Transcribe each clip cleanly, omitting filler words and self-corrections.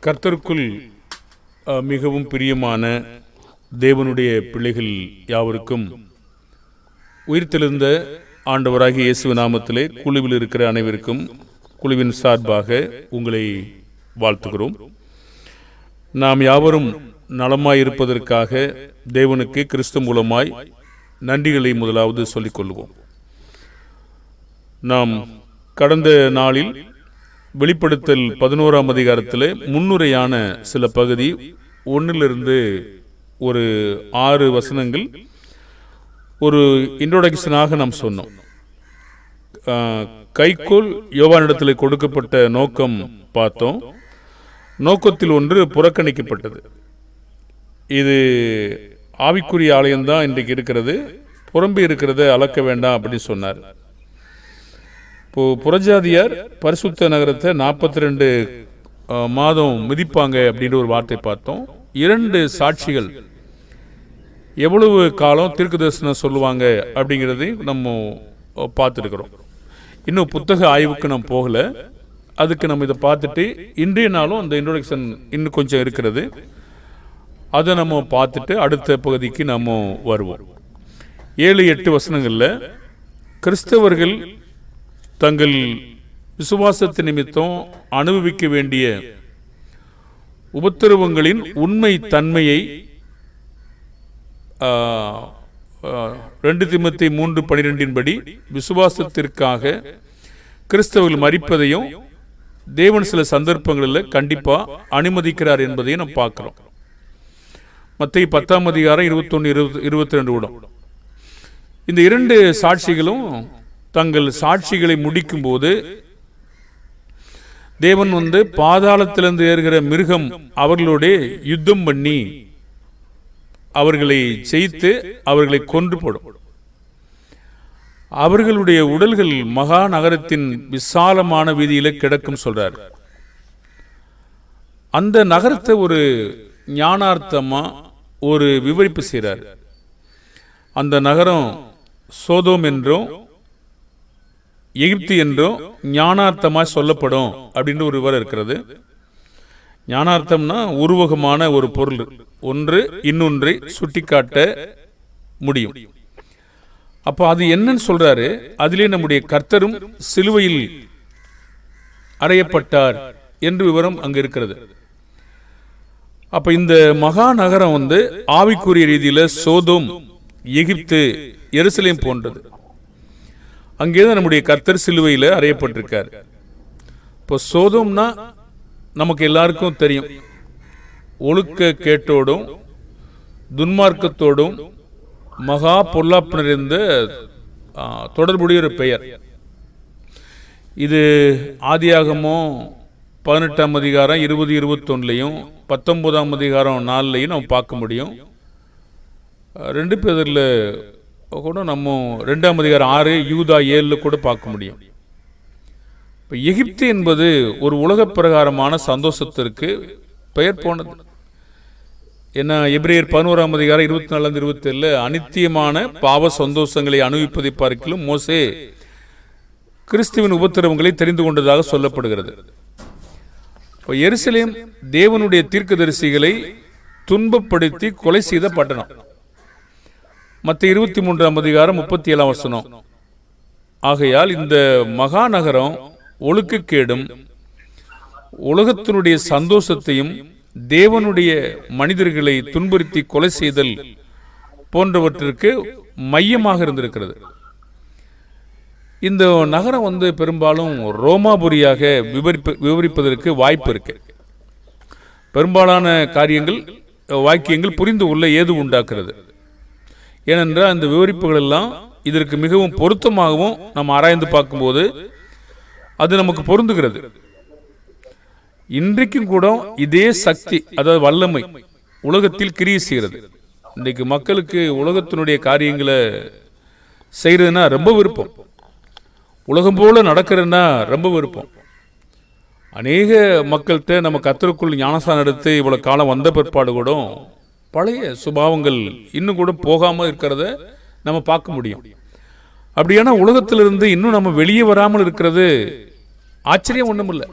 கர்த்தருக்குள் மிகவும் பிரியமான தேவனுடைய பிள்ளைகள் யாவருக்கும் உயிர்த்தெழுந்த ஆண்டவராகிய இயேசு நாமத்திலே குழுவில் இருக்கிற அனைவருக்கும் குழுவின் சார்பாக உங்களை வாழ்த்துகிறோம். நாம் யாவரும் நலமாயிருப்பதற்காக தேவனுக்கு கிறிஸ்து மூலமாய் நன்றிகளை முதலாவது சொல்லிக் கொள்வோம். நாம் கடந்த நாளில் வெளிப்படுத்தல் 11ஆம் அதிகாரத்தில் முன்னுரையான சில பகுதி 1 ஒரு 6 வசனங்கள் ஒரு இன்ட்ரோடக்ஷனாக நாம் சொன்னோம். கைக்கோல் யோவானிடத்தில் கொடுக்கப்பட்ட நோக்கம் பார்த்தோம். நோக்கத்தில் ஒன்று புறக்கணிக்கப்பட்டது. இது ஆவிக்குரிய ஆலயம்தான் இன்றைக்கு இருக்கிறது, புறம்பே இருக்கிறத அளக்க வேண்டாம் அப்படின்னு சொன்னார். இப்போ புறஜாதியார் பரிசுத்த நகரத்தை 42 மாதம் மிதிப்பாங்க அப்படின்ற ஒரு வார்த்தை பார்த்தோம். 2 சாட்சிகள் எவ்வளவு காலம் தீர்க்க தரிசனம் சொல்லுவாங்க அப்படிங்கிறதை நம்ம பார்த்துருக்கிறோம். இன்னும் புத்தக ஆய்வுக்கு நம்ம போகலை. அதுக்கு நம்ம இதை பார்த்துட்டு இன்றைய நாளும் அந்த இன்ட்ரோடக்ஷன் இன்னும் கொஞ்சம் இருக்கிறது. அதை நம்ம பார்த்துட்டு அடுத்த பகுதிக்கு நம்ம வருவோம். 7-8 வசனங்களில் கிறிஸ்தவர்கள் தங்கள் விசுவாசத்து நிமித்தம் அனுபவிக்க வேண்டிய உபத்திரவங்களின் உண்மை தன்மையை 2 தீமோத்தேயு 3:12 படி விசுவாசத்திற்காக கிறிஸ்தவர்கள் மரிப்பதையும் தேவன் சில சந்தர்ப்பங்களில் கண்டிப்பாக அனுமதிக்கிறார் என்பதையும் நம்ம பார்க்கிறோம். மத்தேயு 10ஆம் அதிகாரம் 21-22 இந்த 2 சாட்சிகளும் தங்கள் சாட்சிகளை முடிக்கும் போது தேவன் பாதாளத்திலிருந்து ஏறுகிற மிருகம் அவர்களோட யுத்தம் பண்ணி அவர்களை ஜெயித்து அவர்களை கொன்று போடும். அவர்களுடைய உடல்கள் மகா நகரத்தின் விசாலமான வீதியில கிடக்கும் சொல்றார். அந்த நகரத்தை ஒரு ஞானார்த்தமா ஒரு விவரிப்பு செய்கிறார். அந்த நகரம் சோதோம் என்றும் எகிப்து என்றும் ஞானார்த்தமாய் சொல்லப்படும் அப்படின்னு ஒரு விவரம் இருக்கிறது. ஞானார்த்தம்னா உருவகமான ஒரு பொருள் ஒன்று இன்னொன்றை சுட்டிக்காட்ட முடியும். அப்போ அது என்னன்னு சொல்றாரு. அதிலே நம்முடைய கர்த்தரும் சிலுவையில் அறையப்பட்டார் என்று விவரம் அங்க இருக்கிறது. அப்ப இந்த மகா நகரம் ஆவிக்குரிய ரீதியில சோதோம், எகிப்து, எருசலேம் போன்றது. அங்கேதான் நம்முடைய கர்த்தர் சிலுவையில் அறையப்பட்டிருக்கார். இப்போ சோதோம்னா நமக்கு எல்லாருக்கும் தெரியும், ஒழுக்க கேட்டோடும் துன்மார்க்கத்தோடும் மகா பொல்லாப்பு நிறைந்த தொடர்புடைய ஒரு பெயர். இது ஆதியாகமம் 18ஆம் அதிகாரம் 20-21 19ஆம் அதிகாரம் 4 நம்ம பார்க்க முடியும். 2 பேரில் கூட நம்ம 2ஆம் அதிகாரம் 6 யூதா 7 கூட பார்க்க முடியும். இப்போ எகிப்து என்பது ஒரு உலக பிரகாரமான சந்தோஷத்திற்கு பெயர் போனது. ஏன்னா எபிரேயர் 11ஆம் அதிகாரம் 24-27 அனித்தியமான பாவ சந்தோஷங்களை அனுபவிப்பதை பார்க்கிலும் மோசே கிறிஸ்துவின் உபத்திரவங்களை தெரிந்து கொண்டதாக சொல்லப்படுகிறது. இப்போ எருசலேம் தேவனுடைய தீர்க்கதரிசிகளை துன்பப்படுத்தி கொலை செய்த பட்டணம். மத்தேயு 23ஆம் அதிகாரம் 37ஆம் வசனம். ஆகையால் இந்த மகா நகரம் ஒழுக்கக்கேடும் உலகத்தினுடைய சந்தோஷத்தையும் தேவனுடைய மனிதர்களை துன்புறுத்தி கொலை செய்தல் போன்றவற்றிற்கு மையமாக இருந்திருக்கிறது. இந்த நகரம் பெரும்பாலும் ரோமாபுரியாக விவரிப்பதற்கு வாய்ப்பு இருக்கு. பெரும்பாலான வாக்கியங்கள் புரிந்து கொள்ள ஏது உண்டாக்குறது. ஏனென்றால் அந்த விவரிப்புகள் எல்லாம் இதற்கு மிகவும் பொருத்தமாகவும் நம்ம ஆராய்ந்து பார்க்கும்போது அது நமக்கு பொருந்துகிறது. இன்றைக்கும் கூட இதே சக்தி, அதாவது வல்லமை உலகத்தில் கிரியை செய்கிறது. இன்றைக்கு மக்களுக்கு உலகத்தினுடைய காரியங்களை செய்யறதுன்னா ரொம்ப விருப்பம், உலகம் போல நடக்கிறதுனா ரொம்ப விருப்பம். அநேக மக்கள்கிட்ட நம்ம கர்த்தருக்குள் ஞானஸ்நானம் எடுத்து இவ்வளவு காலம் வந்த பிற்பாடு கூட பழைய சுபாவங்கள் இன்னும் கூட போகாமல் இருக்கிறத நம்ம பார்க்க முடியும். அப்படியான உலகத்திலிருந்து இன்னும் நம்ம வெளியே வராமல் இருக்கிறது ஆச்சரியம் ஒன்றும் இல்லை.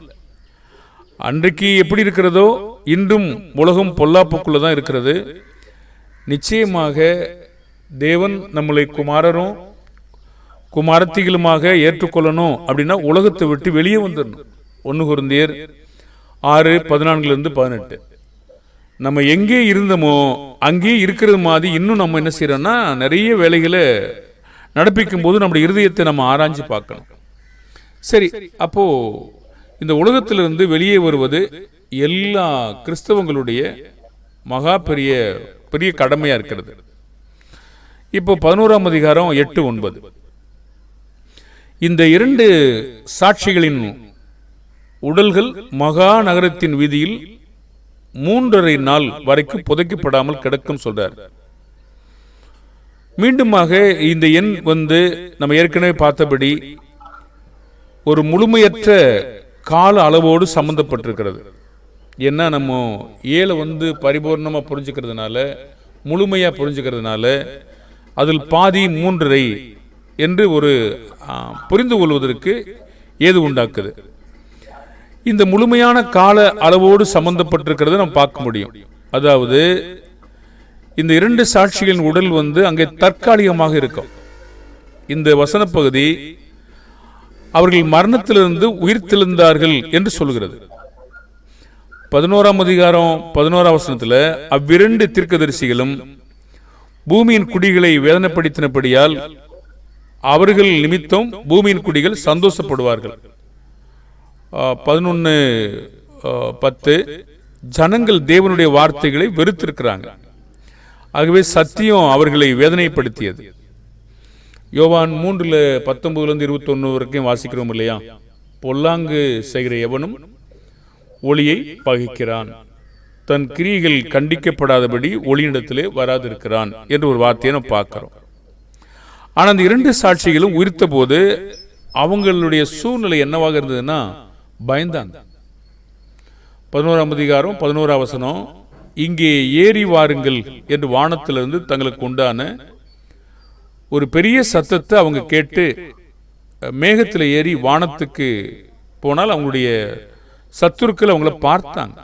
அன்றைக்கு எப்படி இருக்கிறதோ இன்றும் உலகம் பொல்லாப்புக்குள்ள தான் இருக்கிறது. நிச்சயமாக தேவன் நம்மளை குமாரரும் குமாரத்திகளுமாக ஏற்றுக்கொள்ளணும் அப்படின்னா உலகத்தை விட்டு வெளியே வந்துடணும். 1 கொரிந்தியர் 6:14-18. நம்ம எங்கே இருந்தோமோ அங்கே இருக்கிறது மாதிரி இன்னும் நம்ம என்ன செய்யறோம்னா நிறைய வேலைகளை நடப்பிக்கும் போது நம்முடைய இருதயத்தை நம்ம ஆராய்ஞ்சு பார்க்கணும். சரி, அப்போ இந்த உலகத்திலிருந்து வெளியே வருவது எல்லா கிறிஸ்தவங்களுடைய மகா பெரிய கடமையா இருக்கிறது. இப்போ 11ஆம் அதிகாரம் 8-9. இந்த 2 சாட்சிகளின் உடல்கள் மகா நகரத்தின் வீதியில் 3½ நாள் வரைக்கும் புதைக்கப்படாமல் கிடக்கும் சொல்றார். மீண்டுமாக இந்த எண் நம்ம ஏற்கனவே பார்த்தபடி ஒரு முழுமையற்ற கால அளவோடு சம்பந்தப்பட்டிருக்கிறது. ஏன்னா நம்ம 7 பரிபூர்ணமா புரிஞ்சுக்கிறதுனால, முழுமையா புரிஞ்சுக்கிறதுனால அதில் பாதி 3½ என்று ஒரு புரிந்து கொள்வதற்கு ஏது உண்டாக்குது. இந்த முழுமையான கால அளவோடு சம்பந்தப்பட்டிருக்கிறத நம்ம பார்க்க முடியும். அதாவது இந்த 2 சாட்சிகளின் உடல் அங்கே தற்காலிகமாக இருக்கும். இந்த வசன பகுதி அவர்கள் மரணத்திலிருந்து உயிர்த்தெழுந்தார்கள் என்று சொல்கிறது. 11ஆம் அதிகாரம் 11ஆம் வசனத்தில் அவ்விரண்டு தீர்க்கதரிசிகளும் பூமியின் குடிகளை வேதனைப்படுத்தினபடியால் அவர்கள் நிமித்தம் பூமியின் குடிகள் சந்தோஷப்படுவார்கள். 11:10 ஜனங்கள் தேவனுடைய வார்த்தைகளை வெறுத்திருக்கிறாங்க. ஆகவே சத்தியம் அவர்களை வேதனைப்படுத்தியது. யோவான் 3:19-21 வரைக்கும் வாசிக்கிறோம் இல்லையா? பொல்லாங்கு செய்கிற எவனும் ஒளியை பகைக்கிறான், தன் கிரியைகள் கண்டிக்கப்படாதபடி ஒளியிடத்திலே வராதிருக்கிறான் என்று ஒரு வார்த்தையை நம்ம பார்க்கிறோம். ஆனால் அந்த 2 சாட்சிகளும் உயிர்த்த போது அவங்களுடைய சூழ்நிலை என்னவாக இருந்ததுன்னா பயந்தாங்க. 11ஆம் அதிகாரம் 11ஆம் வசனம், இங்கே ஏறி வாருங்கள் என்று வானத்திலிருந்து தங்களுக்கு உண்டான ஒரு பெரிய சத்தத்தை அவங்க கேட்டு மேகத்தில் ஏறி வானத்துக்கு போனால் அவங்களுடைய சத்துருக்கள் அவங்கள பார்த்தாங்க.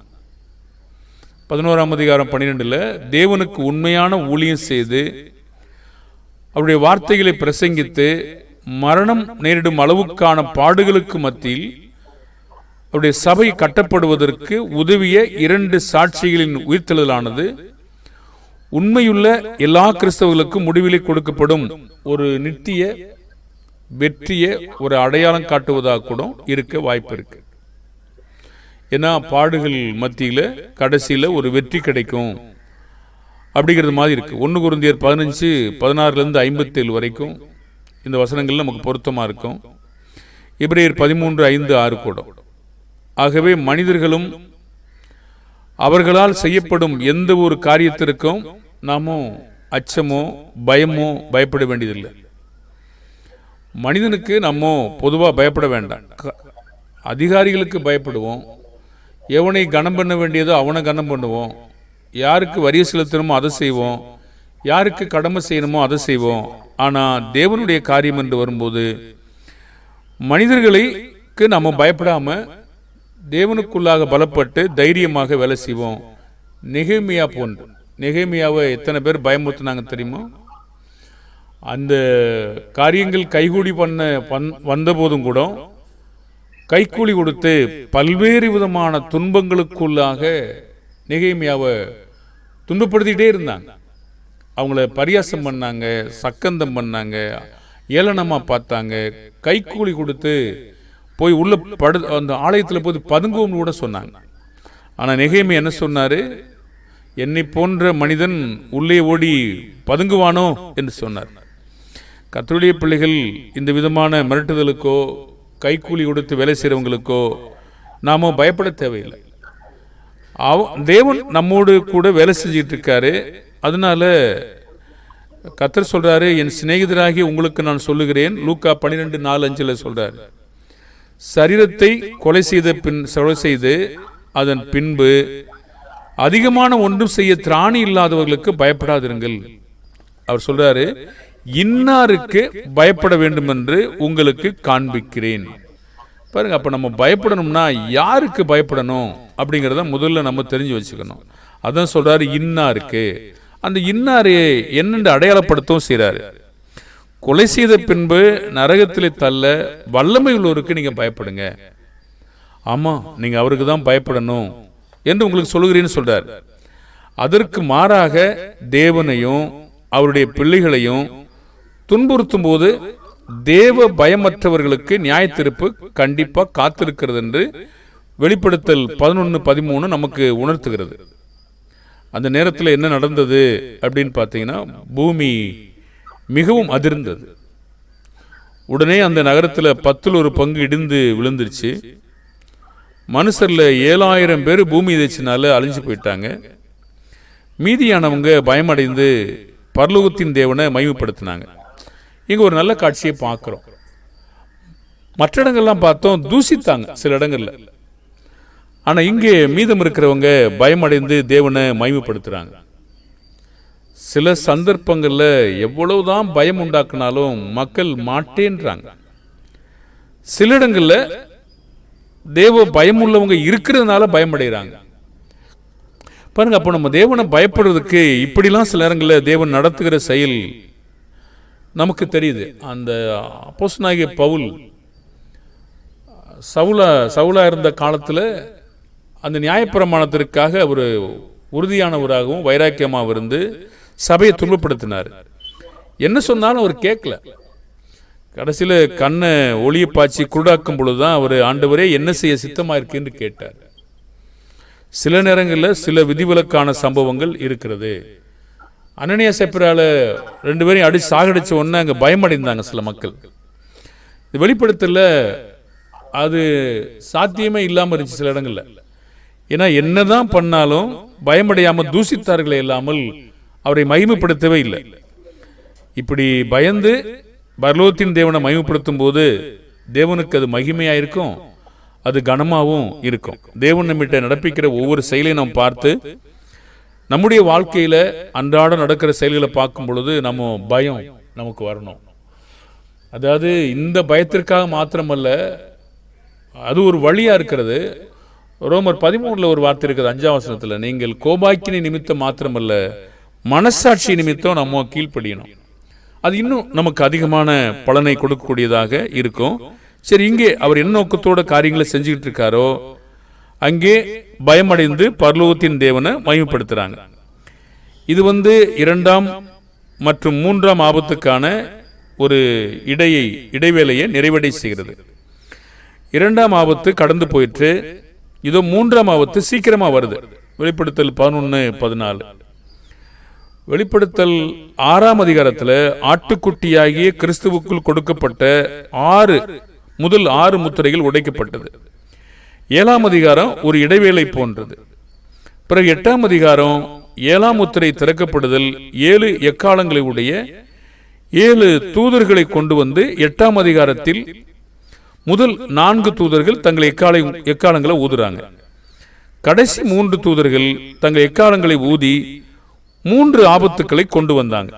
11ஆம் அதிகாரம் 12 தேவனுக்கு உண்மையான ஊழியம் செய்து அவருடைய வார்த்தைகளை பிரசங்கித்து மரணம் நேரிடும் அளவுக்கான பாடுகளுக்கு மத்தியில் அவருடைய சபை கட்டப்படுவதற்கு உதவிய 2 சாட்சிகளின் உயிர்த்தெழுதலானது உண்மையுள்ள எல்லா கிறிஸ்தவர்களுக்கும் முடிவிலே கொடுக்கப்படும் ஒரு நித்திய வெற்றிய ஒரு அடையாளம் காட்டுவதாக கூட இருக்க வாய்ப்பு இருக்கு. ஏன்னா பாடுகள் மத்தியில கடைசியில ஒரு வெற்றி கிடைக்கும் அப்படிங்கிறது மாதிரி இருக்கு. 1 கொரிந்தியர் 15:16-57 வரைக்கும் இந்த வசனங்கள் நமக்கு பொருத்தமா இருக்கும். எபிரேயர் 13:5-6 கூட. ஆகவே மனிதர்களும் அவர்களால் செய்யப்படும் எந்த ஒரு காரியத்திற்கும் நாமோ அச்சமோ பயமோ பயப்பட வேண்டியதில்லை. மனிதனுக்கு நம்ம பொதுவாக பயப்பட வேண்டாம். அதிகாரிகளுக்கு பயப்படுவோம், எவனை கனம் பண்ண வேண்டியதோ அவனை கனம் பண்ணுவோம், யாருக்கு வரி செலுத்தணுமோ அதை செய்வோம், யாருக்கு கடமை செய்யணுமோ அதை செய்வோம். ஆனால் தேவனுடைய காரியம் என்று வரும்போது மனிதர்களுக்கு நம்ம பயப்படாம தேவனுக்குள்ளாக பலப்பட்டு தைரியமாக வேலை செய்வோம். நெகேமியா போன்று, நெகேமியாவை எத்தனை பேர் பயமுறுத்தினாங்க தெரியுமா? அந்த காரியங்கள் கைகூடி வந்த போதும் கூட கைக்கூலி கொடுத்து பல்வேறு விதமான துன்பங்களுக்குள்ளாக நெகேமியாவை துன்பப்படுத்திக்கிட்டே இருந்தாங்க. அவங்கள பரியாசம் பண்ணாங்க, சக்கந்தம் பண்ணாங்க, ஏளனமா பார்த்தாங்க, கைக்கூலி கொடுத்து போய் உள்ள அந்த ஆலயத்தில் போய் பதுங்குவோம்னு கூட சொன்னாங்க. ஆனால் நெகேமியா என்ன சொன்னாரு? என்னை போன்ற மனிதன் உள்ளே ஓடி பதுங்குவானோ என்று சொன்னார். கர்த்தருடைய பிள்ளைகள் இந்த விதமான மிரட்டுதலுக்கோ கைக்கூலி கொடுத்து வேலை செய்கிறவங்களுக்கோ நாம பயப்பட தேவையில்லை. தேவன் நம்மோடு கூட வேலை செஞ்சிட்டு இருக்காரு. அதனால கர்த்தர் சொல்றாரு, என் சிநேகிதராகி உங்களுக்கு நான் சொல்லுகிறேன். லூக்கா 12:4-5 சொல்றாரு, சரீரத்தை கொலை செய்து அதன் பின்பு அதிகமான ஒன்றும் செய்ய திராணி இல்லாதவர்களுக்கு பயப்படாதிருங்கள். அவர் சொல்றாரு, இன்னாருக்கு பயப்பட வேண்டும் என்று உங்களுக்கு காண்பிக்கிறேன். பாருங்க, அப்ப நம்ம பயப்படணும்னா யாருக்கு பயப்படணும் அப்படிங்கிறத முதல்ல நம்ம தெரிஞ்சு வச்சுக்கணும். அதான் சொல்றாரு இன்னாருக்கு. அந்த இன்னாரு என்னென்று அடையாளப்படுத்தவும் செய்றாரு. கொலை செய்த பின்பு நரகத்திலே தள்ள வல்லமை உள்ளவருக்கு நீங்க பயப்படுங்க. ஆமா, நீங்க அவருக்கு தான் பயப்படணும் என்று உங்களுக்கு சொல்லுகிறேன்னு சொல்றாரு. அதற்கு மாறாக தேவனையும் அவருடைய பிள்ளைகளையும் துன்புறுத்தும் போது தேவ பயமற்றவர்களுக்கு நியாய தீர்ப்பு கண்டிப்பா காத்திருக்கிறது என்று வெளிப்படுத்தல் 11:13 நமக்கு உணர்த்துகிறது. அந்த நேரத்தில் என்ன நடந்தது அப்படின்னு பார்த்தீங்கன்னா, பூமி மிகவும் அதிர்ந்தது. உடனே அந்த நகரத்தில் 10% இடிந்து விழுந்துருச்சு. மனுஷர்ல 7000 பேர் பூமி எதிர்ச்சினால அழிஞ்சு போயிட்டாங்க. மீதியானவங்க பயமடைந்து பரலோகத்தின் தேவனை மகிமைப்படுத்தினாங்க. இங்க ஒரு நல்ல காட்சியை பார்க்கிறோம். மற்ற இடங்கள்லாம் பார்த்தோம், தூசித்தாங்க சில இடங்கள்ல. ஆனா இங்கே மீதம் இருக்கிறவங்க பயமடைந்து தேவனை மகிமைப்படுத்துறாங்க. சில சந்தர்ப்பங்கள்ல எவ்வளவுதான் பயம் உண்டாக்குனாலும் மக்கள் மாட்டேன்றாங்க. சில இடங்கள்ல தேவ பயம் உள்ளவங்க இருக்கிறதுனால பயமடைகிறாங்க. பாருங்க, அப்போ நம்ம தேவனை பயப்படுறதுக்கு இப்படிலாம் சில நேரங்களில் தேவன் நடத்துகிற செயல் நமக்கு தெரியுது. அந்த அப்போஸ்தலனாகிய பவுல் சவுலா இருந்த காலத்தில் அந்த நியாயப்பிரமாணத்திற்காக ஒரு உறுதியானவராகவும் வைராக்கியமாக இருந்து சபையை துன்பப்படுத்தினார். என்ன சொன்னாலும் அவர் கேட்கல. கடைசியில் கண்ணை ஒளியை பாய்ச்சி குருடாக்கும் பொழுதுதான் அவர் ஆண்டவரே என்ன செய்ய சித்தமாக இருக்குன்னு கேட்டார். சில நேரங்களில் சில விதிவிலக்கான சம்பவங்கள் இருக்கிறது. அனனியா சப்பிரால 2 பேரையும் அடிச்சு சாகடிச்ச உடனே அங்கே பயமடைந்தாங்க சில மக்கள். இது வெளிப்படுத்தல அது சாத்தியமே இல்லாமல் இருந்துச்சு சில இடங்கள்ல. ஏன்னா என்னதான் பண்ணாலும் பயமடையாமல் தூசித்தார்களே இல்லாமல் அவரை மகிமைப்படுத்தவே இல்லை. இப்படி பயந்து பரலோகத்தின் தேவனை மகிமைப்படுத்தும் போது தேவனுக்கு அது மகிமையாயிருக்கும், அது கனமாகவும் இருக்கும். தேவன் நம்மிட்ட நடப்பிக்கிற ஒவ்வொரு செயலையும் நாம் பார்த்து நம்முடைய வாழ்க்கையில அன்றாடம் நடக்கிற செயல்களை பார்க்கும் பொழுது நம்ம பயம் நமக்கு வரணும். அதாவது இந்த பயத்திற்காக மாத்திரமல்ல, அது ஒரு வழியா இருக்கிறது. ரோமர் 13 ஒரு வார்த்தை இருக்குது 5ஆம் வசனத்துல, நீங்கள் கோபாக்கினை நிமித்தம் மாத்திரமல்ல மனசாட்சி நிமித்தம் நம்ம கீழ்ப்படியணும். அது இன்னும் நமக்கு அதிகமான பலனை கொடுக்கக்கூடியதாக இருக்கும். சரி, இங்கே அவர் என்ன நோக்கத்தோட காரியங்களை செஞ்சுக்கிட்டு இருக்காரோ அங்கே பயமடைந்து பரலோகத்தின் தேவனை மகிமைப்படுத்துறாங்க. இது 2ஆம் மற்றும் 3ஆம் ஆபத்துக்கான ஒரு இடைவேளையை நிறைவடை செய்கிறது. 2ஆம் ஆபத்து கடந்து போயிட்டு இதோ 3ஆம் ஆபத்து சீக்கிரமா வருது. வெளிப்படுத்தல் 11:14. வெளிப்படுத்தல் 6ஆம் அதிகாரத்தில் ஆட்டுக்குட்டியாகிய கிறிஸ்துவுக்குள் கொடுக்கப்பட்ட 6 முத்திரைகள் உடைக்கப்பட்டது. 7ஆம் அதிகாரம் ஒரு இடைவேளை போன்றது. பிறகு 8ஆம் அதிகாரம் 7ஆம் முத்திரை திறக்கப்படுதல் 7 எக்காலங்களை உடைய 7 தூதர்களை கொண்டு வந்து 8ஆம் அதிகாரத்தில் முதல் 4 தூதர்கள் தங்கள் எக்காலங்களை ஊதுறாங்க. கடைசி 3 தூதர்கள் தங்கள் எக்காலங்களை ஊதி 3 ஆபத்துக்களை கொண்டு வந்தாங்க.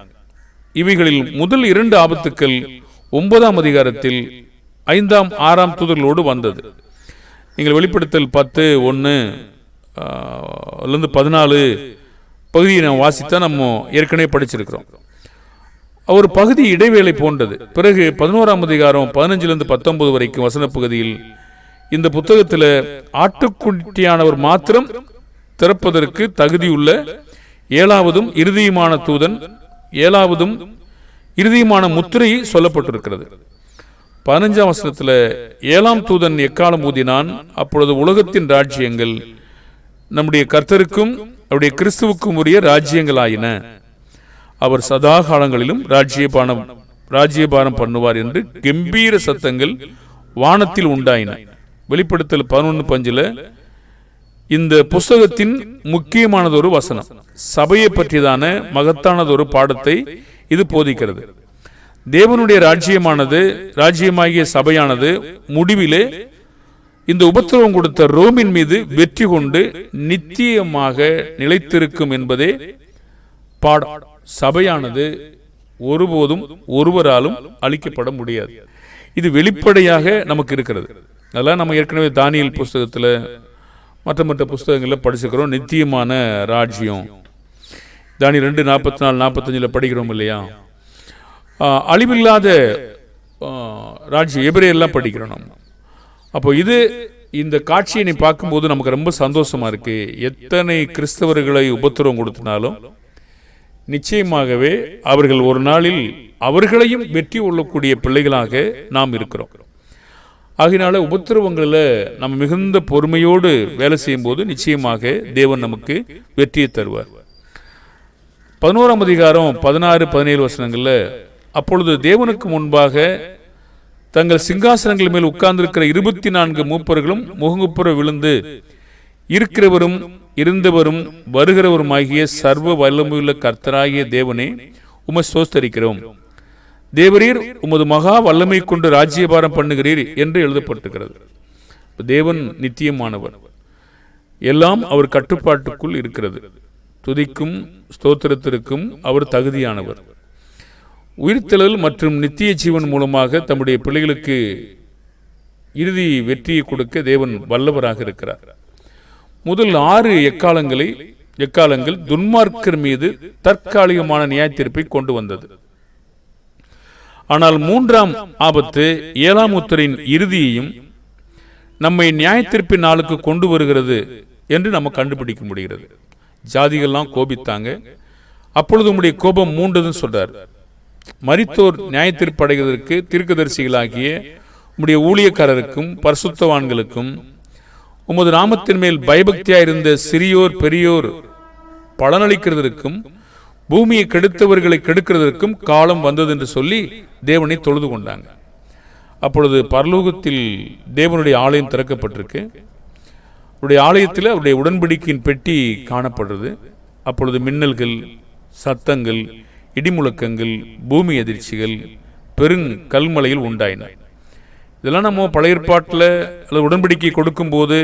இவைகளில் முதல் 2 ஆபத்துக்கள் 9ஆம் அதிகாரத்தில் 5ஆம் 6ஆம் தூதர்களோடு வந்தது. நீங்கள் வெளிப்படுத்தல் 10:1-14 பகுதியை நாம் வாசித்தா நம்ம ஏற்கனவே படிச்சிருக்கிறோம். ஒரு பகுதி இடைவேளை போன்றது. பிறகு 11ஆம் அதிகாரம் 15-19 வரைக்கும் வசன பகுதியில் இந்த புத்தகத்தில் ஆட்டுக்குட்டியானவர் மாத்திரம் திறப்பதற்கு தகுதியுள்ள 7ஆவதும் இறுதியுமான தூதன் 7ஆவதும் இறுதியுமான முத்திரை சொல்லப்பட்டிருக்கிறது. 15ஆம் வசனத்தில் 7ஆம் தூதன் எக்காலம் ஊதினான். அப்பொழுது உலகத்தின் ராஜ்யங்கள் நம்முடைய கர்த்தருக்கும் அவருடைய கிறிஸ்துவுக்கும் உரிய ராஜ்யங்கள் ஆயின. அவர் சதா காலங்களிலும் ராஜ்யபாரம் பண்ணுவார் என்று கம்பீர சத்தங்கள் வானத்தில் உண்டாயின. வெளிப்படுத்தல் 11:5 இந்த புஸ்தகத்தின் முக்கியமானதொரு வசனம், சபையை பற்றியதான மகத்தானதொரு பாடத்தை இது போதிக்கிறது. தேவனுடைய ராஜ்யமாகிய சபையானது முடிவிலே இந்த உபத்திரவம் கொடுத்த ரோமின் மீது வெற்றி கொண்டு நித்தியமாக நிலைத்திருக்கும் என்பதே பாடம். சபையானது ஒருபோதும் ஒருவராலும் அழிக்கப்பட முடியாது. இது வெளிப்படையாக நமக்கு இருக்கிறது. அதெல்லாம் நம்ம ஏற்கனவே தானியேல் புஸ்தகத்தில் மற்ற புஸ்தகங்களில் படிச்சுக்கிறோம். நித்தியமான ராஜ்யம் தானியேல் 2:44-45 படிக்கிறோம் இல்லையா? அழிவில்லாத ராஜ்யம் எபிரேயர்லாம் படிக்கிறோம் நம்ம. அப்போ இந்த காட்சியை நீ பார்க்கும்போது நமக்கு ரொம்ப சந்தோஷமா இருக்கு. எத்தனை கிறிஸ்தவர்களை உபத்திரவம் கொடுத்தினாலும் நிச்சயமாகவே அவர்கள் ஒரு நாளில் அவர்களையும் வெற்றி கொள்ளக்கூடிய பிள்ளைகளாக நாம் இருக்கிறோம். ஆகினால உபத்திரவங்களில் நம்ம மிகுந்த பொறுமையோடு வேலை செய்யும் போது நிச்சயமாக தேவன் நமக்கு வெற்றியை தருவார். 11ஆம் அதிகாரம் 16-17 வசனங்களில், அப்பொழுது தேவனுக்கு முன்பாக தங்கள் சிங்காசனங்கள் மேல் உட்கார்ந்திருக்கிற 24 மூப்பர்களும் முகங்குப்புற விழுந்து, இருக்கிறவரும் இருந்தவரும் வருகிறவருமாகிய சர்வ வல்லமையுள்ள கர்த்தராகிய தேவனே, உம்மை ஸ்தோத்திரிக்கிறோம். தேவரீர் உமது மகா வல்லமை கொண்டு ராஜ்யபாரம் பண்ணுகிறீர் என்று எழுதப்பட்டிருக்கிறது. தேவன் நித்தியமானவர், எல்லாம் அவர் கட்டுப்பாட்டுக்குள் இருக்கிறது. துதிக்கும் ஸ்தோத்திரத்திற்கும் அவர் தகுதியானவர். உயிர்த்தெழுதல் மற்றும் நித்திய ஜீவன் மூலமாக தம்முடைய பிள்ளைகளுக்கு இறுதி வெற்றியை கொடுக்க தேவன் வல்லவராக இருக்கிறார். முதல் 6 எக்காலங்கள் துன்மார்க்கர் மீது தற்காலிகமான நியாய தீர்ப்பை கொண்டு வந்தது. ஆனால் 3ஆம் ஆபத்து 7ஆம் முத்திரையின் இறுதியையும் நம்மை நியாய தீர்ப்பின் நாளுக்கு கொண்டு வருகிறது என்று நம்ம கண்டுபிடிக்க முடிகிறது. ஜாதிகள்லாம் கோபித்தாங்க, அப்பொழுது உம்முடைய கோபம் மூண்டதுன்னு சொல்றார். மரித்தோர் நியாய தீர்ப்பு அடைவதற்கு தீர்க்கதரிசிகளாகிய உம்முடைய ஊழியக்காரருக்கும் பரிசுத்தவான்களுக்கும் உமது நாமத்தின் மேல் பயபக்தியாயிருந்த சிறியோர் பெரியோர் பலனளிக்கிறதற்கும் பூமியை கெடுத்தவர்களை கெடுக்கிறதற்கும் காலம் வந்தது என்று சொல்லி தேவனை தொழுது கொண்டாங்க. அப்பொழுது பரலோகத்தில் தேவனுடைய ஆலயம் திறக்கப்பட்டிருக்கு. அவருடைய ஆலயத்தில் அவருடைய உடன்படிக்கையின் பெட்டி காணப்படுறது. அப்பொழுது மின்னல்கள், சத்தங்கள், இடிமுழக்கங்கள், பூமி அதிர்ச்சிகள், பெருங்கல்மலையில் உண்டாயின. இதெல்லாம் நம்ம பழைய ஏற்பாட்டில் அல்லது உடன்படிக்கை கொடுக்கும் போது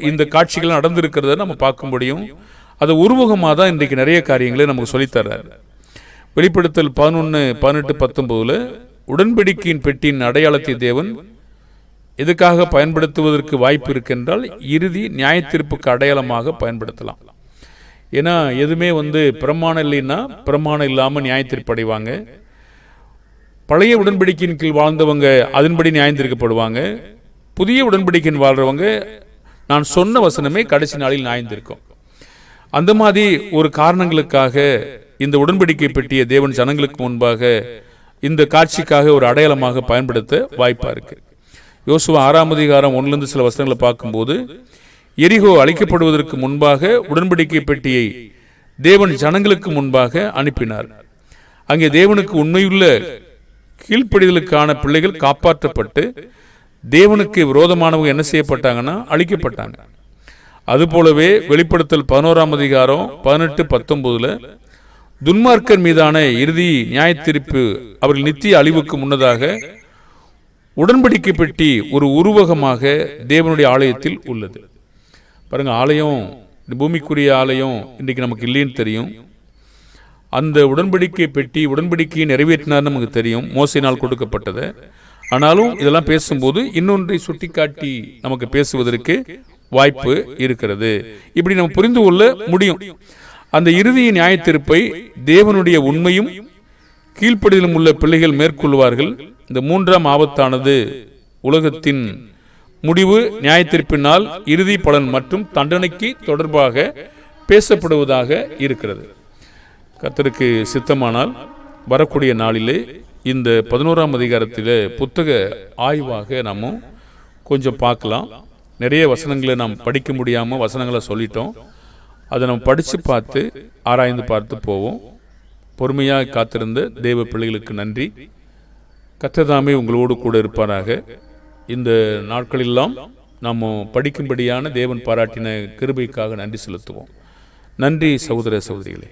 இந்த காட்சிகள் நடந்திருக்கிறத நம்ம பார்க்க முடியும். அது உருவகமாக தான் இன்றைக்கு நிறைய காரியங்களை நமக்கு சொல்லித்தர்றாரு. வெளிப்படுத்தல் 11:18-19 உடன்படிக்கையின் பெட்டியின் அடையாளத்தை தேவன் எதுக்காக பயன்படுத்துவதற்கு வாய்ப்பு இருக்கின்றால் இறுதி நியாய தீர்ப்புக்கு அடையாளமாக பயன்படுத்தலாம். ஏன்னா எதுவுமே பிரமாணம் இல்லைன்னா பிரமாணம் இல்லாமல் நியாய தீர்ப்பு அடைவாங்க. பழைய உடன்படிக்கையின் கீழ் வாழ்ந்தவங்க அதன்படி நியாயம் தீர்க்கப்படுவாங்க. புதிய உடன்படிக்கையின் வாழ்றவங்க நான் சொன்ன வசனமே கடைசி நாளில் நியாயம் தீர்க்கும். அந்த மாதிரி ஒரு காரணங்களுக்காக இந்த உடன்படிக்கை பெட்டிய தேவன் ஜனங்களுக்கு முன்பாக இந்த காட்சிக்காக ஒரு அடையாளமாக பயன்படுத்த வாய்ப்பா இருக்கு. யோசுவா 6ஆம் அதிகாரம் 1 சில வசனங்களை பார்க்கும்போது, எரிகோ அழிக்கப்படுவதற்கு முன்பாக உடன்படிக்கை பெட்டியை தேவன் ஜனங்களுக்கு முன்பாக அனுப்பினார். அங்கே தேவனுக்கு உண்மையுள்ள கீழ்ப்படிதலுக்கான பிள்ளைகள் காப்பாற்றப்பட்டு தேவனுக்கு விரோதமானவங்க என்ன செய்யப்பட்டாங்கன்னா அழிக்கப்பட்டாங்க. அதுபோலவே வெளிப்படுத்தல் 11ஆம் அதிகாரம் 18-19 துன்மார்க்கர் மீதான இறுதி நியாய தீர்ப்பு அவர்கள் நித்திய அழிவுக்கு முன்னதாக உடன்படிக்கை பெட்டி ஒரு உருவகமாக தேவனுடைய ஆலயத்தில் உள்ளது. பாருங்க, ஆலயம் பூமிக்குரிய ஆலயம் இன்றைக்கு நமக்கு இல்லைன்னு தெரியும். அந்த உடன்படிக்கை பெட்டி உடன்படிக்கையை நிறைவேற்றினார் நமக்கு தெரியும், மோசையினால் கொடுக்கப்பட்டது. ஆனாலும் இதெல்லாம் பேசும்போது இன்னொன்றை சுட்டிக்காட்டி நமக்கு பேசுவதற்கு வாய்ப்பு இருக்கிறது. இப்படி நம்ம புரிந்து கொள்ள முடியும். அந்த இறுதி நியாய தீர்ப்பை தேவனுடைய உண்மையும் கீழ்ப்படிதலும் உள்ள பிள்ளைகள் மேற்கொள்வார்கள். இந்த 3ஆம் ஆபத்தானது உலகத்தின் முடிவு, நியாய தீர்ப்பினால் இறுதி பலன் மற்றும் தண்டனைக்கு தொடர்பாக பேசப்படுவதாக இருக்கிறது. கர்த்தருக்கு சித்தமானால் வரக்கூடிய நாளிலே இந்த 11ஆம் அதிகாரத்தில் புத்தக ஆய்வாக நம்ம கொஞ்சம் பார்க்கலாம். நிறைய வசனங்களை நாம் படிக்க முடியாமல் வசனங்களை சொல்லிட்டோம். அதை நம்ம படித்து பார்த்து ஆராய்ந்து பார்த்து போவோம். பொறுமையாக காத்திருந்த தேவ பிள்ளைகளுக்கு நன்றி. கர்த்தர் உங்களோடு கூட இருப்பாராக. இந்த நாட்களெல்லாம் நாம் படிக்கும்படியான தேவன் பாராட்டின கிருபைக்காக நன்றி செலுத்துவோம். நன்றி சகோதர சகோதரிகளே.